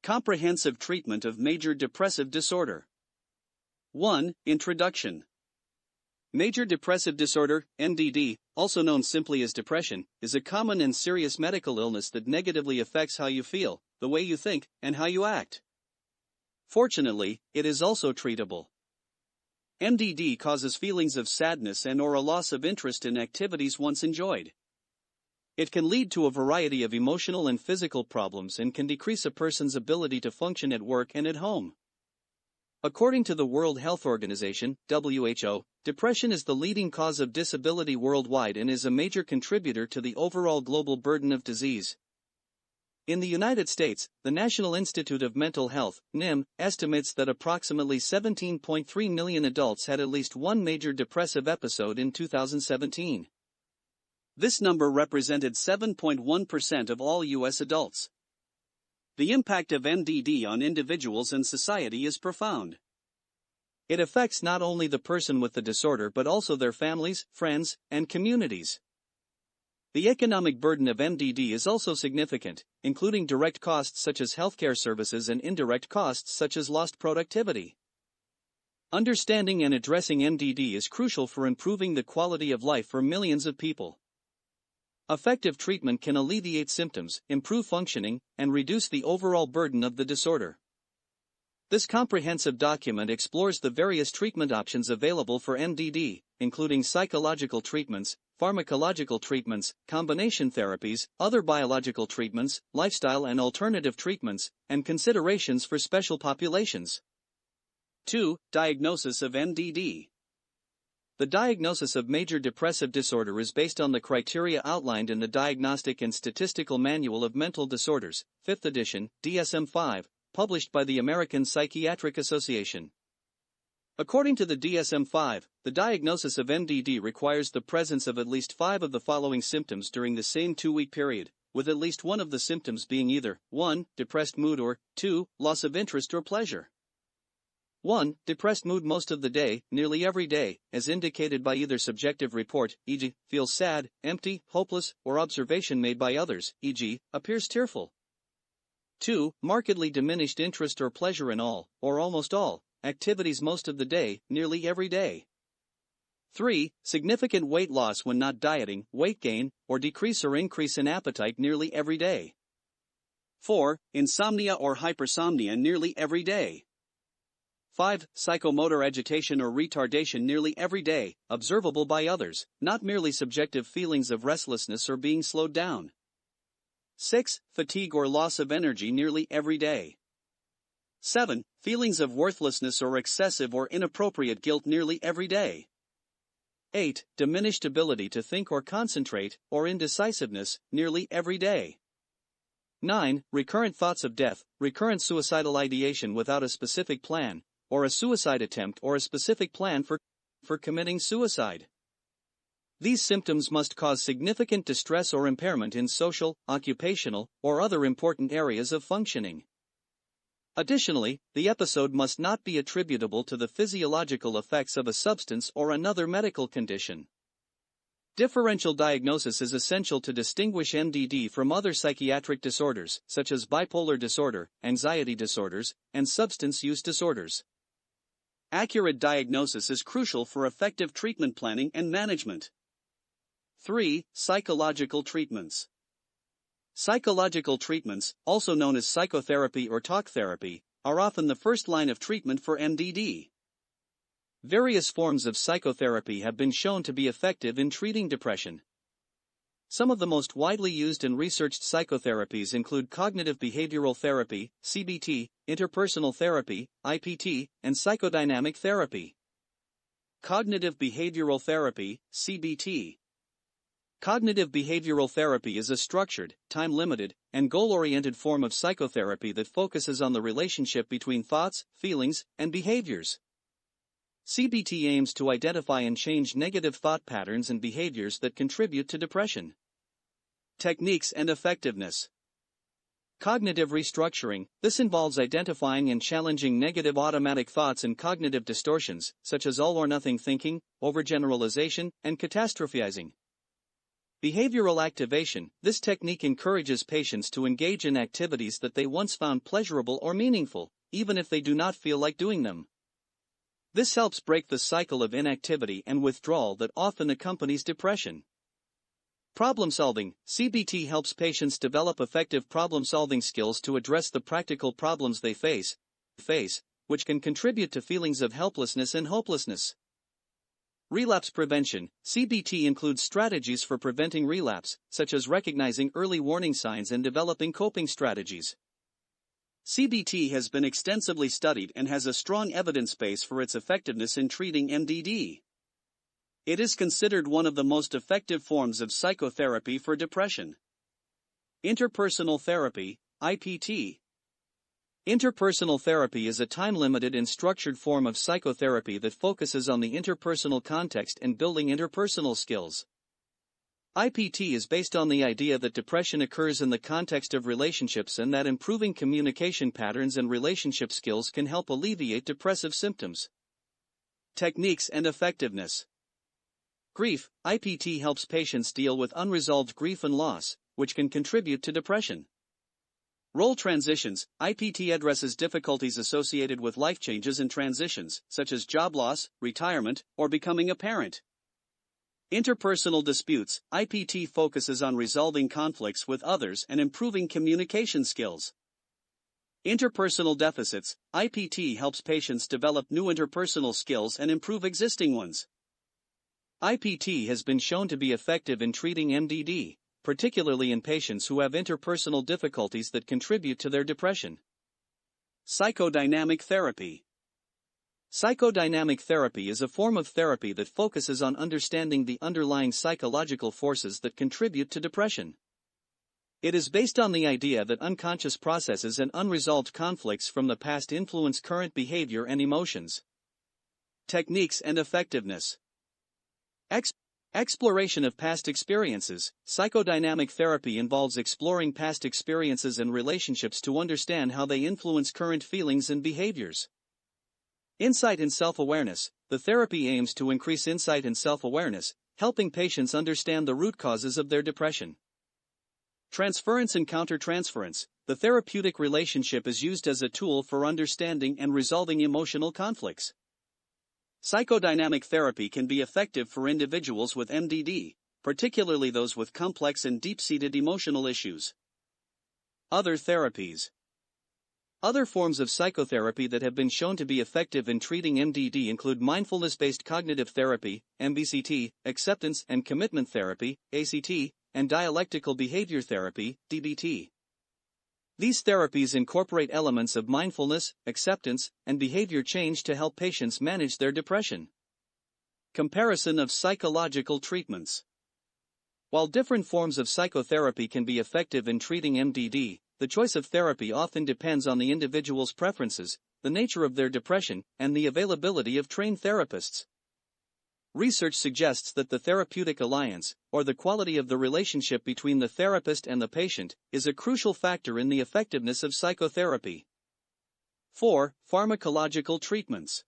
Comprehensive treatment of major depressive disorder. 1. Introduction. Major depressive disorder, MDD, also known simply as depression, is a common and serious medical illness that negatively affects how you feel, the way you think, and how you act. Fortunately, it is also treatable. MDD causes feelings of sadness and/or a loss of interest in activities once enjoyed. It can lead to a variety of emotional and physical problems and can decrease a person's ability to function at work and at home. According to the World Health Organization, WHO, depression is the leading cause of disability worldwide and is a major contributor to the overall global burden of disease. In the United States, the National Institute of Mental Health, NIM, estimates that approximately 17.3 million adults had at least one major depressive episode in 2017. This number represented 7.1% of all U.S. adults. The impact of MDD on individuals and society is profound. It affects not only the person with the disorder but also their families, friends, and communities. The economic burden of MDD is also significant, including direct costs such as healthcare services and indirect costs such as lost productivity. Understanding and addressing MDD is crucial for improving the quality of life for millions of people. Effective treatment can alleviate symptoms, improve functioning, and reduce the overall burden of the disorder. This comprehensive document explores the various treatment options available for MDD, including psychological treatments, pharmacological treatments, combination therapies, other biological treatments, lifestyle and alternative treatments, and considerations for special populations. 2. Diagnosis of MDD. The diagnosis of major depressive disorder is based on the criteria outlined in the Diagnostic and Statistical Manual of Mental Disorders, 5th edition, DSM-5, published by the American Psychiatric Association. According to the DSM-5, the diagnosis of MDD requires the presence of at least 5 of the following symptoms during the same 2-week period, with at least one of the symptoms being either 1. Depressed mood or 2. Loss of interest or pleasure. 1. Depressed mood most of the day, nearly every day, as indicated by either subjective report, e.g., feels sad, empty, hopeless, or observation made by others, e.g., appears tearful. 2. Markedly diminished interest or pleasure in all, or almost all, activities most of the day, nearly every day. 3. Significant weight loss when not dieting, weight gain, or decrease or increase in appetite nearly every day. 4. Insomnia or hypersomnia nearly every day. 5. Psychomotor agitation or retardation nearly every day, observable by others, not merely subjective feelings of restlessness or being slowed down. 6. Fatigue or loss of energy nearly every day. 7. Feelings of worthlessness or excessive or inappropriate guilt nearly every day. 8. Diminished ability to think or concentrate, or indecisiveness, nearly every day. 9. Recurrent thoughts of death, recurrent suicidal ideation without a specific plan, or a suicide attempt or a specific plan for committing suicide. These symptoms must cause significant distress or impairment in social, occupational, or other important areas of functioning. Additionally, the episode must not be attributable to the physiological effects of a substance or another medical condition. Differential diagnosis is essential to distinguish MDD from other psychiatric disorders, such as bipolar disorder, anxiety disorders, and substance use disorders. Accurate diagnosis is crucial for effective treatment planning and management. 3. Psychological treatments. Psychological treatments, also known as psychotherapy or talk therapy, are often the first line of treatment for MDD. Various forms of psychotherapy have been shown to be effective in treating depression. Some of the most widely used and researched psychotherapies include cognitive behavioral therapy, CBT, interpersonal therapy, IPT, and psychodynamic therapy. Cognitive behavioral therapy, CBT. Cognitive behavioral therapy is a structured, time-limited, and goal-oriented form of psychotherapy that focuses on the relationship between thoughts, feelings, and behaviors. CBT aims to identify and change negative thought patterns and behaviors that contribute to depression. Techniques and effectiveness. Cognitive restructuring. This involves identifying and challenging negative automatic thoughts and cognitive distortions, such as all-or-nothing thinking, overgeneralization, and catastrophizing. Behavioral activation. This technique encourages patients to engage in activities that they once found pleasurable or meaningful, even if they do not feel like doing them. This helps break the cycle of inactivity and withdrawal that often accompanies depression. Problem solving. CBT helps patients develop effective problem-solving skills to address the practical problems they face, which can contribute to feelings of helplessness and hopelessness. Relapse prevention. CBT includes strategies for preventing relapse, such as recognizing early warning signs and developing coping strategies. CBT has been extensively studied and has a strong evidence base for its effectiveness in treating MDD. It is considered one of the most effective forms of psychotherapy for depression. Interpersonal therapy, IPT. Interpersonal therapy is a time-limited and structured form of psychotherapy that focuses on the interpersonal context and building interpersonal skills. IPT is based on the idea that depression occurs in the context of relationships and that improving communication patterns and relationship skills can help alleviate depressive symptoms. Techniques and effectiveness. Grief. IPT helps patients deal with unresolved grief and loss, which can contribute to depression. Role transitions. IPT addresses difficulties associated with life changes and transitions, such as job loss, retirement, or becoming a parent. Interpersonal disputes. IPT focuses on resolving conflicts with others and improving communication skills. Interpersonal deficits. IPT helps patients develop new interpersonal skills and improve existing ones. IPT has been shown to be effective in treating MDD, particularly in patients who have interpersonal difficulties that contribute to their depression. Psychodynamic therapy. Psychodynamic therapy is a form of therapy that focuses on understanding the underlying psychological forces that contribute to depression. It is based on the idea that unconscious processes and unresolved conflicts from the past influence current behavior and emotions. Techniques and effectiveness. Exploration of past experiences. Psychodynamic therapy involves exploring past experiences and relationships to understand how they influence current feelings and behaviors. Insight and self-awareness. The therapy aims to increase insight and self-awareness, helping patients understand the root causes of their depression. Transference and countertransference. The therapeutic relationship is used as a tool for understanding and resolving emotional conflicts. Psychodynamic therapy can be effective for individuals with MDD, particularly those with complex and deep-seated emotional issues. Other therapies. Other forms of psychotherapy that have been shown to be effective in treating MDD include mindfulness-based cognitive therapy, MBCT, acceptance and commitment therapy, ACT, and dialectical behavior therapy, DBT. These therapies incorporate elements of mindfulness, acceptance, and behavior change to help patients manage their depression. Comparison of psychological treatments. While different forms of psychotherapy can be effective in treating MDD, the choice of therapy often depends on the individual's preferences, the nature of their depression, and the availability of trained therapists. Research suggests that the therapeutic alliance, or the quality of the relationship between the therapist and the patient, is a crucial factor in the effectiveness of psychotherapy. 4. Pharmacological treatments.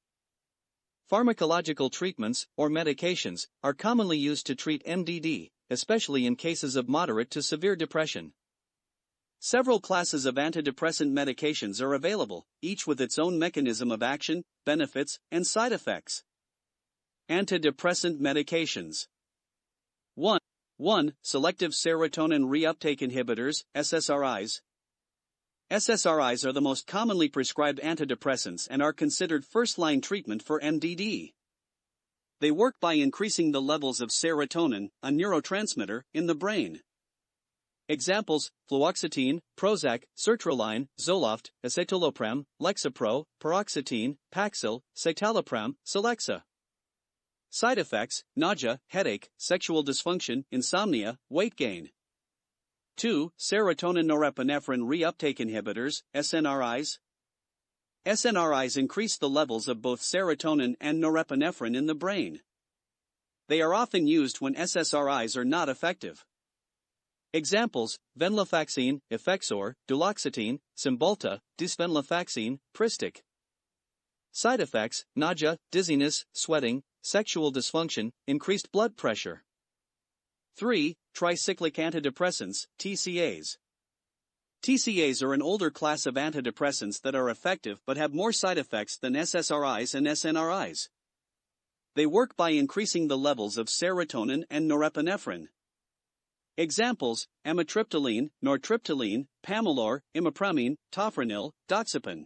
Pharmacological treatments, or medications, are commonly used to treat MDD, especially in cases of moderate to severe depression. Several classes of antidepressant medications are available, each with its own mechanism of action, benefits, and side effects. Antidepressant medications. 1. Selective serotonin reuptake inhibitors, SSRIs. SSRIs are the most commonly prescribed antidepressants and are considered first-line treatment for MDD. They work by increasing the levels of serotonin, a neurotransmitter, in the brain. Examples: fluoxetine, Prozac, sertraline, Zoloft, escitalopram, Lexapro, paroxetine, Paxil, citalopram, Celexa. Side effects: nausea, headache, sexual dysfunction, insomnia, weight gain. 2. Serotonin norepinephrine reuptake inhibitors, SNRIs. SNRIs increase the levels of both serotonin and norepinephrine in the brain. They are often used when SSRIs are not effective. Examples: venlafaxine, Effexor, duloxetine, Cymbalta, disvenlafaxine, Pristic. Side effects: nausea, dizziness, sweating, sexual dysfunction, increased blood pressure. 3. Tricyclic antidepressants, TCAs. TCAs are an older class of antidepressants that are effective but have more side effects than SSRIs and SNRIs. They work by increasing the levels of serotonin and norepinephrine. Examples: amitriptyline, nortriptyline, Pamelor, imipramine, tofranil, doxepin.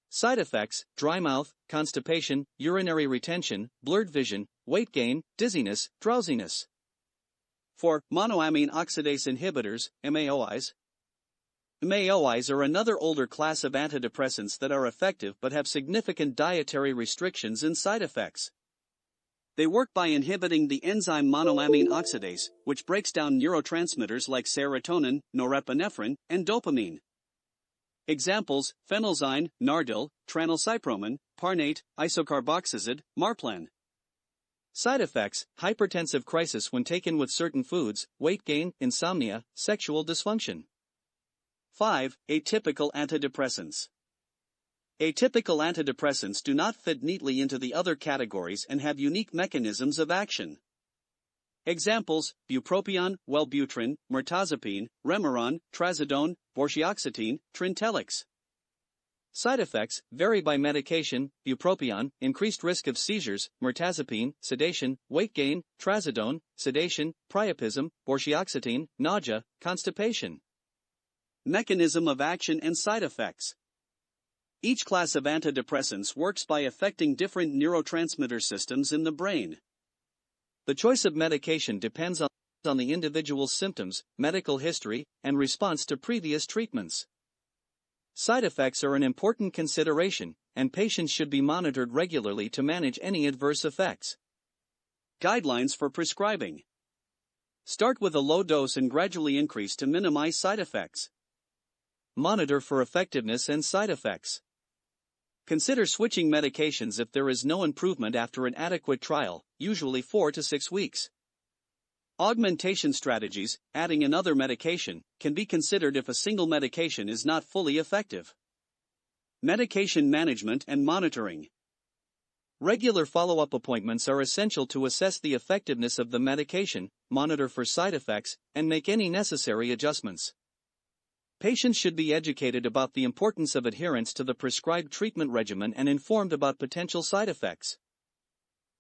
Side effects: dry mouth, constipation, urinary retention, blurred vision, weight gain, dizziness, drowsiness. 4. Monoamine oxidase inhibitors, MAOIs. MAOIs are another older class of antidepressants that are effective but have significant dietary restrictions and side effects. They work by inhibiting the enzyme monoamine oxidase, which breaks down neurotransmitters like serotonin, norepinephrine, and dopamine. Examples: phenelzyne, Nardil, tranylcypromine, Parnate, isocarboxazid, Marplan. Side effects: hypertensive crisis when taken with certain foods, weight gain, insomnia, sexual dysfunction. 5. Atypical antidepressants. Atypical antidepressants do not fit neatly into the other categories and have unique mechanisms of action. Examples: bupropion, Wellbutrin, mirtazapine, Remeron, trazodone, bortioxetine, Trintellix. Side effects vary by medication: bupropion, increased risk of seizures; mirtazapine, sedation, weight gain; trazodone, sedation, priapism; bortioxetine, nausea, constipation. Mechanism of action and side effects. Each class of antidepressants works by affecting different neurotransmitter systems in the brain. The choice of medication depends on the individual's symptoms, medical history, and response to previous treatments. Side effects are an important consideration, and patients should be monitored regularly to manage any adverse effects. Guidelines for prescribing. Start with a low dose and gradually increase to minimize side effects. Monitor for effectiveness and side effects. Consider switching medications if there is no improvement after an adequate trial, usually 4 to 6 weeks. Augmentation strategies, adding another medication, can be considered if a single medication is not fully effective. Medication management and monitoring. Regular follow-up appointments are essential to assess the effectiveness of the medication, monitor for side effects, and make any necessary adjustments. Patients should be educated about the importance of adherence to the prescribed treatment regimen and informed about potential side effects.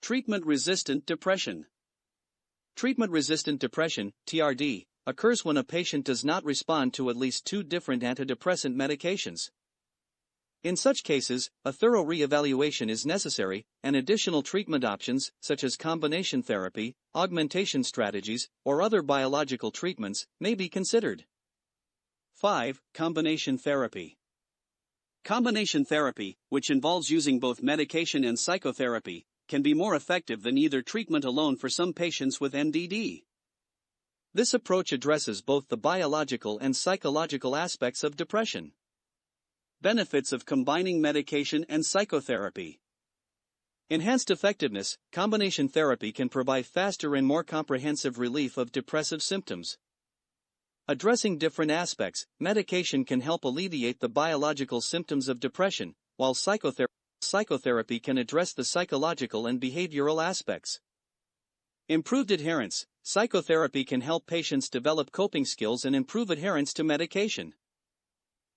Treatment-resistant depression. Treatment-resistant depression, TRD, occurs when a patient does not respond to at least 2 different antidepressant medications. In such cases, a thorough re-evaluation is necessary, and additional treatment options, such as combination therapy, augmentation strategies, or other biological treatments, may be considered. 5. Combination therapy. Combination therapy, which involves using both medication and psychotherapy, can be more effective than either treatment alone for some patients with MDD. This approach addresses both the biological and psychological aspects of depression. Benefits of combining medication and psychotherapy. Enhanced effectiveness. Combination therapy can provide faster and more comprehensive relief of depressive symptoms. Addressing different aspects, medication can help alleviate the biological symptoms of depression, while psychotherapy can address the psychological and behavioral aspects. Improved adherence. Psychotherapy can help patients develop coping skills and improve adherence to medication.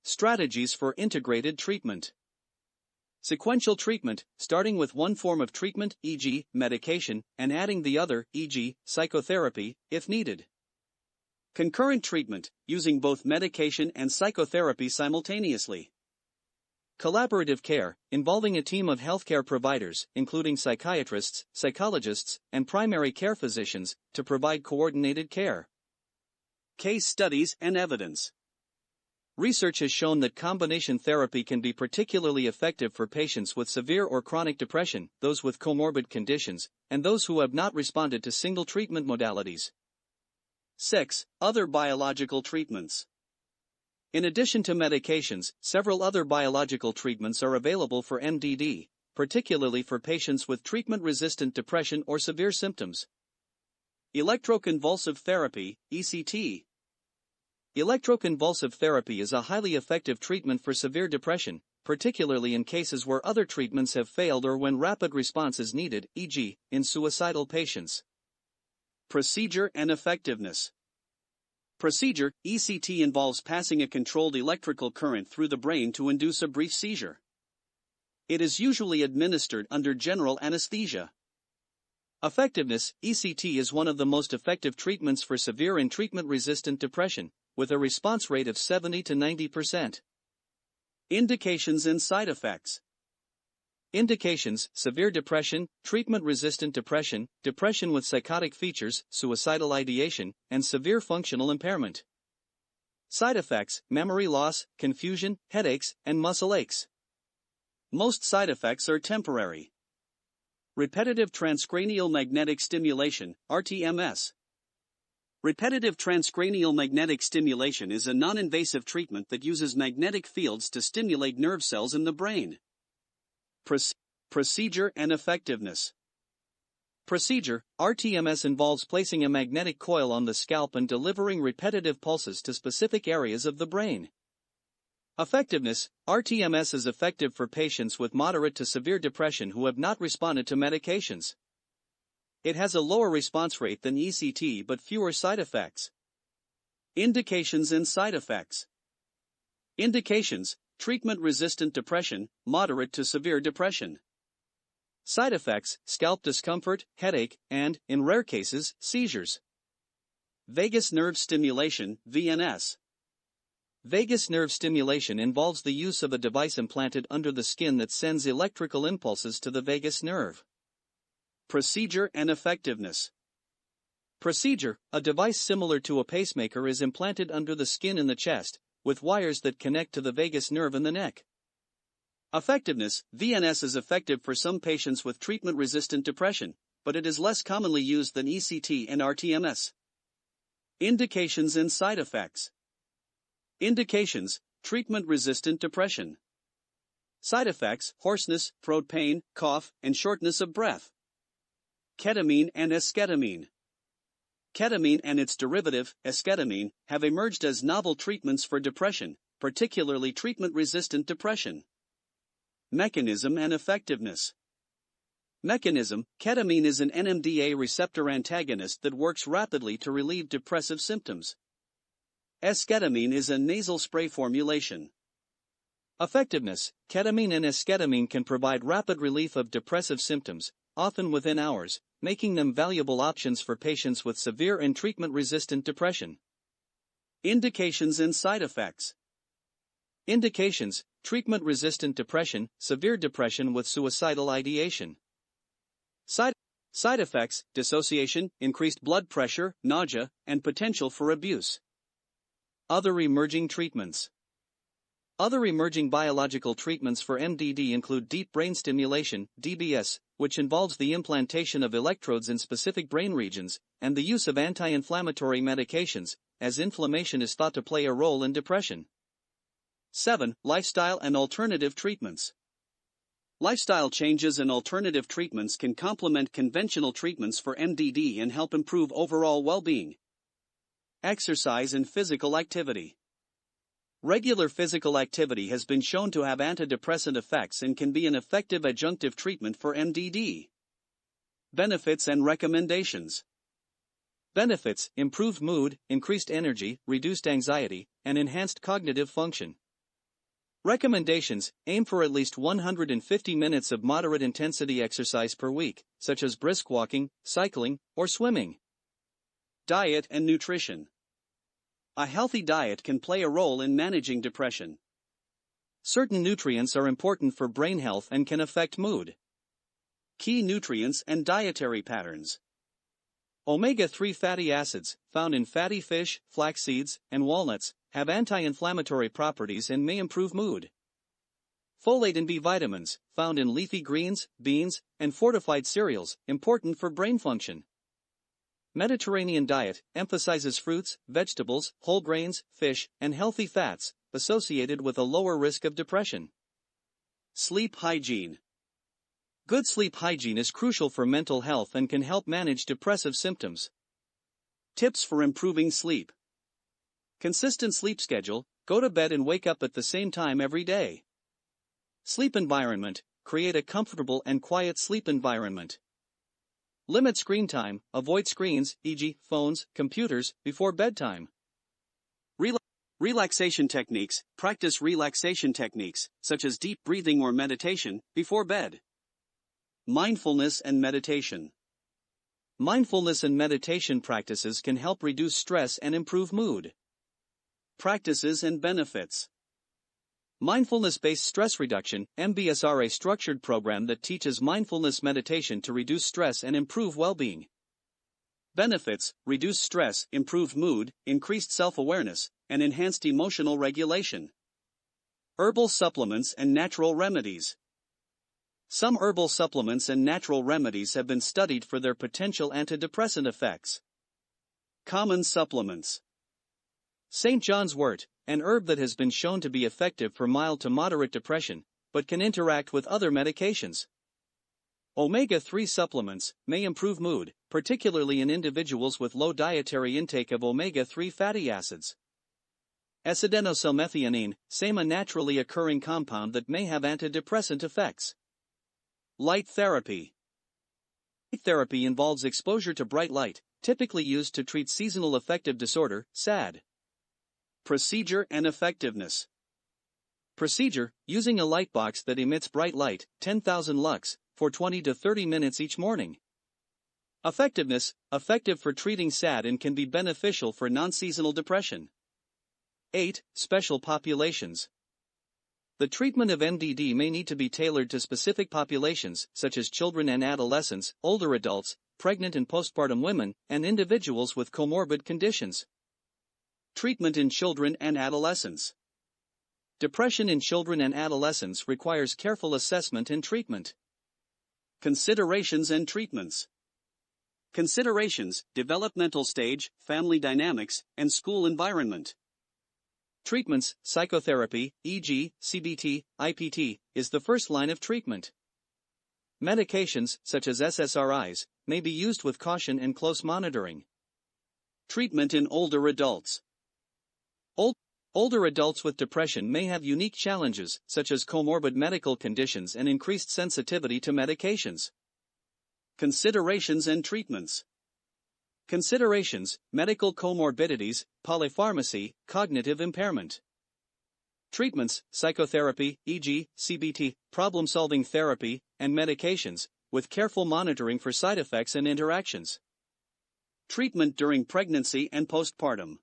Strategies for integrated treatment. Sequential treatment, starting with one form of treatment, e.g., medication, and adding the other, e.g., psychotherapy, if needed. Concurrent treatment, using both medication and psychotherapy simultaneously. Collaborative care, involving a team of healthcare providers, including psychiatrists, psychologists, and primary care physicians, to provide coordinated care. Case studies and evidence. Research has shown that combination therapy can be particularly effective for patients with severe or chronic depression, those with comorbid conditions, and those who have not responded to single treatment modalities. 6. Other biological treatments. In addition to medications, several other biological treatments are available for MDD, particularly for patients with treatment-resistant depression or severe symptoms. Electroconvulsive therapy, ECT. Electroconvulsive therapy is a highly effective treatment for severe depression, particularly in cases where other treatments have failed or when rapid response is needed, e.g., in suicidal patients. Procedure and effectiveness. Procedure, ECT involves passing a controlled electrical current through the brain to induce a brief seizure. It is usually administered under general anesthesia. Effectiveness, ECT is one of the most effective treatments for severe and treatment-resistant depression, with a response rate of 70 to 90%. Indications and side effects. Indications: severe depression, treatment-resistant depression, depression with psychotic features, suicidal ideation, and severe functional impairment. Side effects: memory loss, confusion, headaches, and muscle aches. Most side effects are temporary. Repetitive transcranial magnetic stimulation, RTMS. Repetitive transcranial magnetic stimulation is a non-invasive treatment that uses magnetic fields to stimulate nerve cells in the brain. Procedure and effectiveness. Procedure: RTMS involves placing a magnetic coil on the scalp and delivering repetitive pulses to specific areas of the brain. Effectiveness: RTMS is effective for patients with moderate to severe depression who have not responded to medications. It has a lower response rate than ECT but fewer side effects. Indications and side effects. Indications: treatment-resistant depression, moderate to severe depression. Side effects: scalp discomfort, headache, and, in rare cases, seizures. Vagus nerve stimulation, VNS. Vagus nerve stimulation involves the use of a device implanted under the skin that sends electrical impulses to the vagus nerve. Procedure and effectiveness. Procedure: a device similar to a pacemaker is implanted under the skin in the chest, with wires that connect to the vagus nerve in the neck. Effectiveness: VNS is effective for some patients with treatment-resistant depression, but it is less commonly used than ECT and RTMS. Indications and side effects. Indications: treatment-resistant depression. Side effects: hoarseness, throat pain, cough, and shortness of breath. Ketamine and esketamine. Ketamine and its derivative, esketamine, have emerged as novel treatments for depression, particularly treatment-resistant depression. Mechanism and effectiveness. Mechanism: ketamine is an NMDA receptor antagonist that works rapidly to relieve depressive symptoms. Esketamine is a nasal spray formulation. Effectiveness: ketamine and esketamine can provide rapid relief of depressive symptoms, often within hours, making them valuable options for patients with severe and treatment-resistant depression. Indications and side effects. Indications: treatment-resistant depression, severe depression with suicidal ideation. Side effects: dissociation, increased blood pressure, nausea, and potential for abuse. Other emerging treatments. Other emerging biological treatments for MDD include deep brain stimulation, DBS, which involves the implantation of electrodes in specific brain regions, and the use of anti-inflammatory medications, as inflammation is thought to play a role in depression. 7. Lifestyle and alternative treatments. Lifestyle changes and alternative treatments can complement conventional treatments for MDD and help improve overall well-being. Exercise and physical activity. Regular physical activity has been shown to have antidepressant effects and can be an effective adjunctive treatment for MDD. Benefits and recommendations. Benefits: improved mood, increased energy, reduced anxiety, and enhanced cognitive function. Recommendations: aim for at least 150 minutes of moderate intensity exercise per week, such as brisk walking, cycling, or swimming. Diet and nutrition. A healthy diet can play a role in managing depression. Certain nutrients are important for brain health and can affect mood. Key nutrients and dietary patterns. Omega-3 fatty acids, found in fatty fish, flax seeds, and walnuts, have anti-inflammatory properties and may improve mood. Folate and B vitamins, found in leafy greens, beans, and fortified cereals, important for brain function. Mediterranean diet emphasizes fruits, vegetables, whole grains, fish, and healthy fats, associated with a lower risk of depression. Sleep hygiene. Good sleep hygiene is crucial for mental health and can help manage depressive symptoms. Tips for improving sleep. Consistent sleep schedule: go to bed and wake up at the same time every day. Sleep environment: create a comfortable and quiet sleep environment. Limit screen time, avoid screens, e.g., phones, computers, before bedtime. Relaxation techniques, practice relaxation techniques, such as deep breathing or meditation, before bed. Mindfulness and meditation. Mindfulness and meditation practices can help reduce stress and improve mood. Practices and benefits. Mindfulness-based stress reduction, MBSR, a structured program that teaches mindfulness meditation to reduce stress and improve well-being. Benefits: reduced stress, improved mood, increased self-awareness, and enhanced emotional regulation. Herbal supplements and natural remedies. Some herbal supplements and natural remedies have been studied for their potential antidepressant effects. Common supplements. St. John's wort, an herb that has been shown to be effective for mild to moderate depression, but can interact with other medications. Omega-3 supplements may improve mood, particularly in individuals with low dietary intake of omega-3 fatty acids. S-adenosilmethionine, same a naturally occurring compound that may have antidepressant effects. Light therapy. Light therapy involves exposure to bright light, typically used to treat seasonal affective disorder, SAD. Procedure and effectiveness. Procedure: using a light box that emits bright light, 10,000 lux, for 20 to 30 minutes each morning. Effectiveness: effective for treating SAD and can be beneficial for non-seasonal depression. 8. Special populations. The treatment of MDD may need to be tailored to specific populations, such as children and adolescents, older adults, pregnant and postpartum women, and individuals with comorbid conditions. Treatment in children and adolescents. Depression in children and adolescents requires careful assessment and treatment. Considerations and treatments. Considerations: developmental stage, family dynamics, and school environment. Treatments: psychotherapy, e.g., CBT, IPT, is the first line of treatment. Medications, such as SSRIs, may be used with caution and close monitoring. Treatment in older adults. Older adults with depression may have unique challenges, such as comorbid medical conditions and increased sensitivity to medications. Considerations and treatments. Considerations: medical comorbidities, polypharmacy, cognitive impairment. Treatments: psychotherapy, e.g., CBT, problem-solving therapy, and medications, with careful monitoring for side effects and interactions. Treatment during pregnancy and postpartum.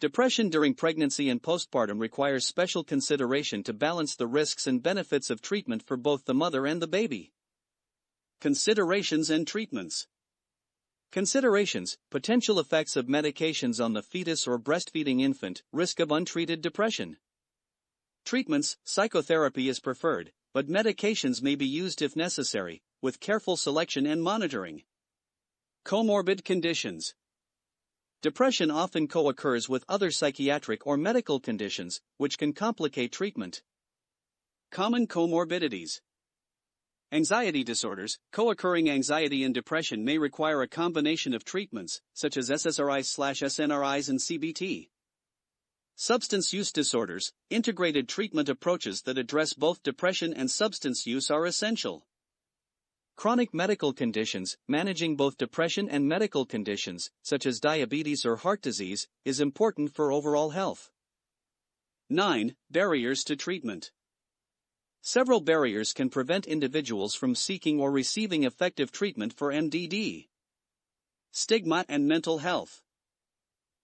Depression during pregnancy and postpartum requires special consideration to balance the risks and benefits of treatment for both the mother and the baby. Considerations and treatments. Considerations: potential effects of medications on the fetus or breastfeeding infant, risk of untreated depression. Treatments: psychotherapy is preferred, but medications may be used if necessary, with careful selection and monitoring. Comorbid conditions. Depression often co-occurs with other psychiatric or medical conditions, which can complicate treatment. Common comorbidities. Anxiety disorders. Co-occurring anxiety and depression may require a combination of treatments, such as SSRIs/SNRIs and CBT. Substance use disorders. Integrated treatment approaches that address both depression and substance use are essential. Chronic medical conditions. Managing both depression and medical conditions, such as diabetes or heart disease, is important for overall health. 9. Barriers to treatment. Several barriers can prevent individuals from seeking or receiving effective treatment for MDD. Stigma and mental health.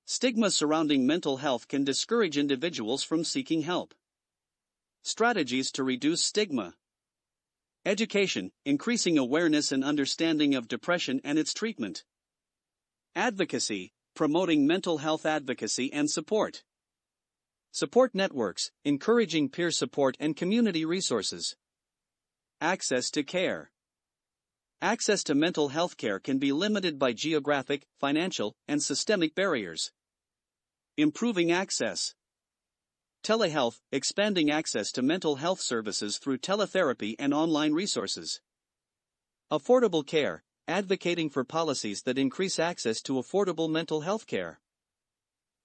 Stigma surrounding mental health can discourage individuals from seeking help. Strategies to reduce stigma. Education, increasing awareness and understanding of depression and its treatment. Advocacy, promoting mental health advocacy and support. Support networks, encouraging peer support and community resources. Access to care. Access to mental health care can be limited by geographic, financial, and systemic barriers. Improving access. Telehealth, expanding access to mental health services through teletherapy and online resources. Affordable care, advocating for policies that increase access to affordable mental health care.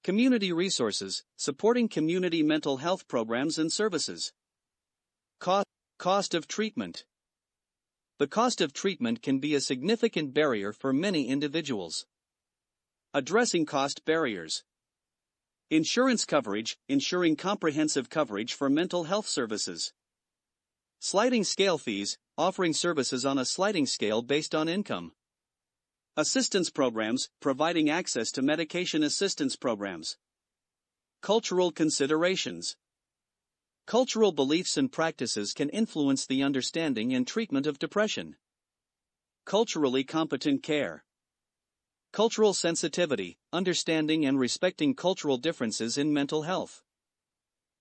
Community resources, supporting community mental health programs and services. Cost of treatment. the cost of treatment can be a significant barrier for many individuals. Addressing cost barriers. Insurance coverage, ensuring comprehensive coverage for mental health services. Sliding scale fees, offering services on a sliding scale based on income. Assistance programs, providing access to medication assistance programs. Cultural considerations. Cultural beliefs and practices can influence the understanding and treatment of depression. Culturally competent care. Cultural sensitivity, understanding and respecting cultural differences in mental health.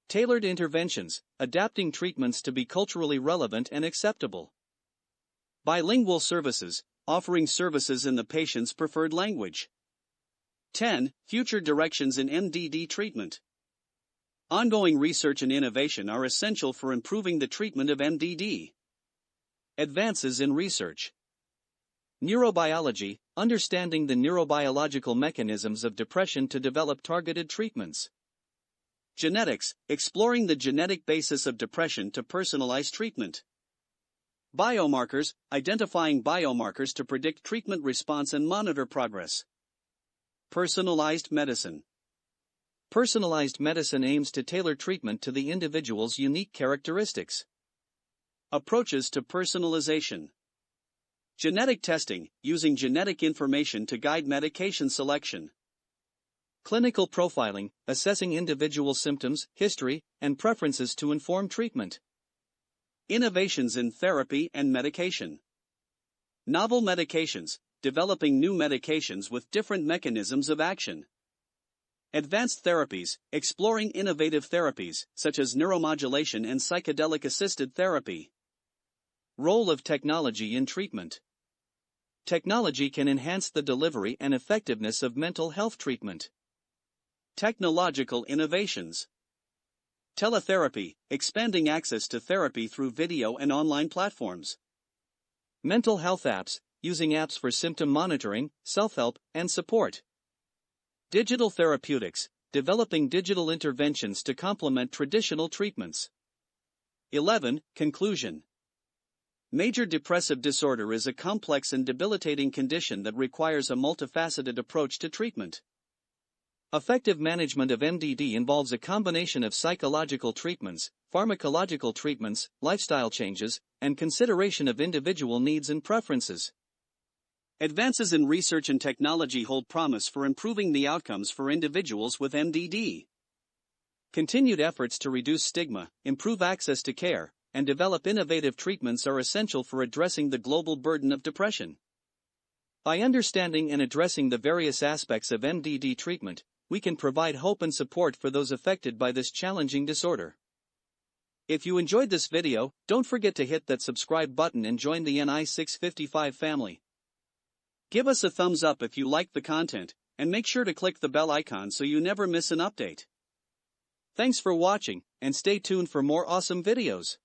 Tailored interventions, adapting treatments to be culturally relevant and acceptable. Bilingual services, offering services in the patient's preferred language. 10. Future directions in MDD treatment. Ongoing research and innovation are essential for improving the treatment of MDD. Advances in research. Neurobiology, understanding the neurobiological mechanisms of depression to develop targeted treatments. Genetics, exploring the genetic basis of depression to personalize treatment. Biomarkers, identifying biomarkers to predict treatment response and monitor progress. Personalized medicine. Personalized medicine aims to tailor treatment to the individual's unique characteristics. Approaches to personalization. Genetic testing, using genetic information to guide medication selection. Clinical profiling, assessing individual symptoms, history, and preferences to inform treatment. Innovations in therapy and medication. Novel medications, developing new medications with different mechanisms of action. Advanced therapies, exploring innovative therapies, such as neuromodulation and psychedelic-assisted therapy. Role of technology in treatment. Technology can enhance the delivery and effectiveness of mental health treatment. Technological innovations. Teletherapy, expanding access to therapy through video and online platforms. Mental health apps, using apps for symptom monitoring, self-help, and support. Digital therapeutics, developing digital interventions to complement traditional treatments. 11. Conclusion. Major depressive disorder is a complex and debilitating condition that requires a multifaceted approach to treatment. Effective management of MDD involves a combination of psychological treatments, pharmacological treatments, lifestyle changes, and consideration of individual needs and preferences. Advances in research and technology hold promise for improving the outcomes for individuals with MDD. Continued efforts to reduce stigma, improve access to care, and develop innovative treatments are essential for addressing the global burden of depression. By understanding and addressing the various aspects of MDD treatment, we can provide hope and support for those affected by this challenging disorder. If you enjoyed this video, don't forget to hit that subscribe button and join the NI 655 family. Give us a thumbs up if you liked the content, and make sure to click the bell icon so you never miss an update. Thanks for watching, and stay tuned for more awesome videos.